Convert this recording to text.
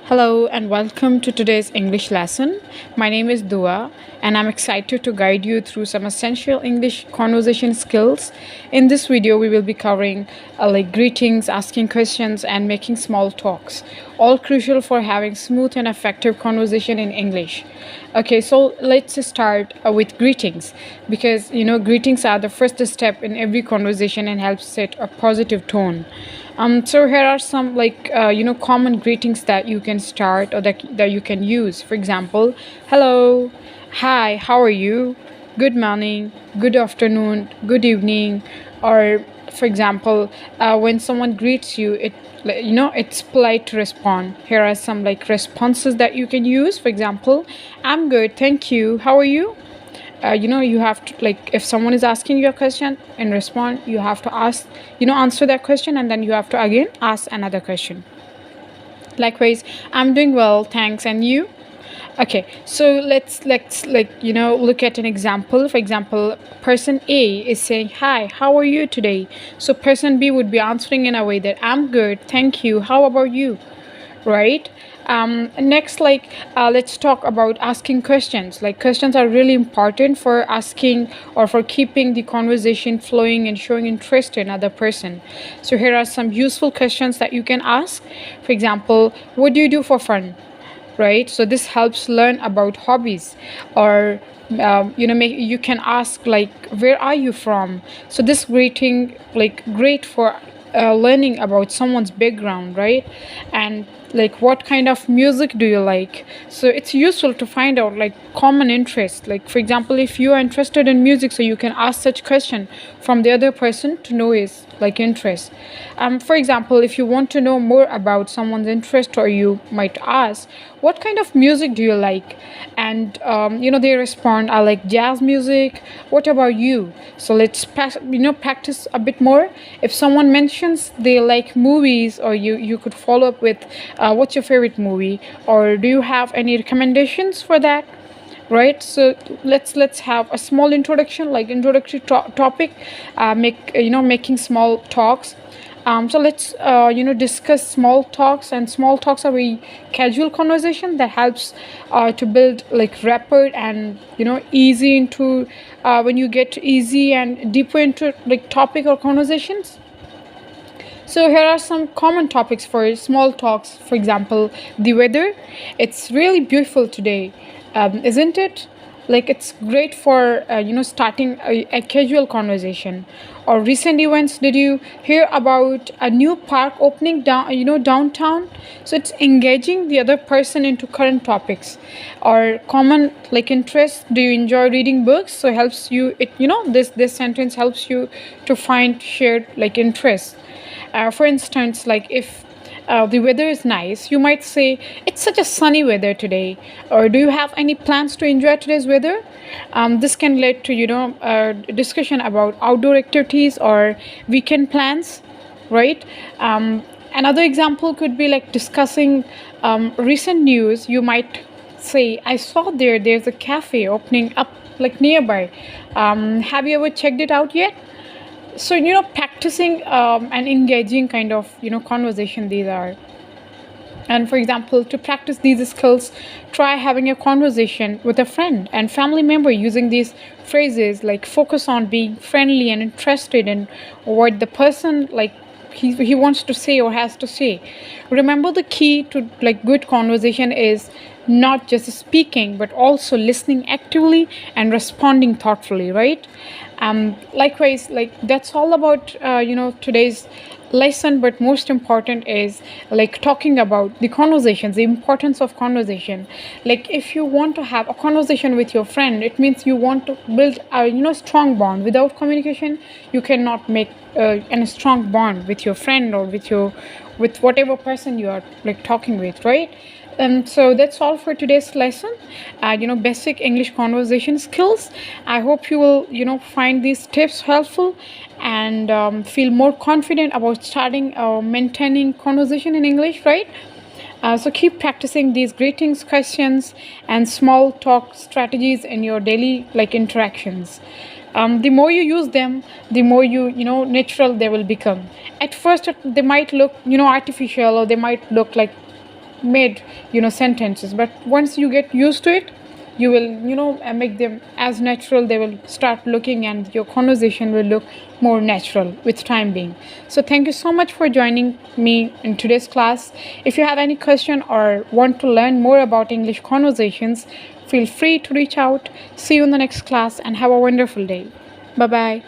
Hello and welcome to today's English lesson. My name is Dua and I'm excited to guide you through some essential English conversation skills. In this video, we will be covering like greetings, asking questions, and making small talks, all crucial for having smooth and effective conversation in English. Okay, so let's start with greetings because greetings are the first step in every conversation and helps set a positive tone. So here are some common greetings that you can start or that you can use. For example, hello, hi, how are you? Good morning, good afternoon, good evening, or for example, when someone greets you, it's polite to respond. Here are some responses that you can use. For example, I'm good, thank you. How are you? You have to, if someone is asking you a question and respond, you have to answer that question, and then you have to again ask another question. Likewise, I'm doing well, thanks, and you? Okay, so let's look at an example. For example, person A is saying, hi, how are you today? So person B would be answering in a way that I'm good, thank you, how about you? Right? Next, let's talk about asking questions. Like, questions are really important for asking or for keeping the conversation flowing and showing interest in other person. So here are some useful questions that you can ask. For example, what do you do for fun? Right? So this helps learn about hobbies. Or you can ask, like, where are you from? So this greeting, great for learning about someone's background, right? And like, what kind of music do you like? So it's useful to find out like common interest. Like, for example, if you are interested in music, so you can ask such question from the other person to know his interest. For example, if you want to know more about someone's interest, or you might ask, what kind of music do you like? And they respond, I like jazz music. What about you? So let's practice a bit more. If someone mentions they like movies, or you could follow up with, what's your favorite movie, or do you have any recommendations for that? Right? So let's have a small introduction, like introductory topic. Making small talks. So let's discuss small talks. And small talks are very casual conversation that helps to build like rapport and easy into when you get easy and deeper into like topic or conversations. So here are some common topics for small talks. For example, the weather. It's really beautiful today, isn't it? Like, it's great for starting a casual conversation. Or recent events. Did you hear about a new park opening downtown? So it's engaging the other person into current topics. Or common like interest. Do you enjoy reading books? So it helps you. This sentence helps you to find shared like interests. For instance, like, if the weather is nice, you might say, it's such a sunny weather today. Or do you have any plans to enjoy today's weather? This can lead to discussion about outdoor activities or weekend plans, right? Another example could be like discussing recent news. You might say, I saw there's a cafe opening up like nearby. Have you ever checked it out yet? So practicing and engaging kind of conversation these are. And for example, to practice these skills, try having a conversation with a friend and family member using these phrases, like focus on being friendly and interested in what the person like he wants to say or has to say. Remember, the key to like good conversation is not just speaking but also listening actively and responding thoughtfully, right? Likewise, like, that's all about today's lesson. But most important is like talking about the conversations, the importance of conversation. Like, if you want to have a conversation with your friend, it means you want to build a strong bond. Without communication, you cannot make a strong bond with your friend or with whatever person you are like talking with, right? So that's all for today's lesson. Basic English conversation skills. I hope you will find these tips helpful and feel more confident about starting or maintaining conversation in English, right? So keep practicing these greetings, questions, and small talk strategies in your daily like interactions. The more you use them, the more natural they will become. At first, they might look artificial, or they might look like made sentences, but once you get used to it, you will make them as natural. They will start looking, and your conversation will look more natural with time being. So thank you so much for joining me in today's class. If you have any question or want to learn more about English conversations, feel free to reach out. See you in the next class and have a wonderful day. Bye bye.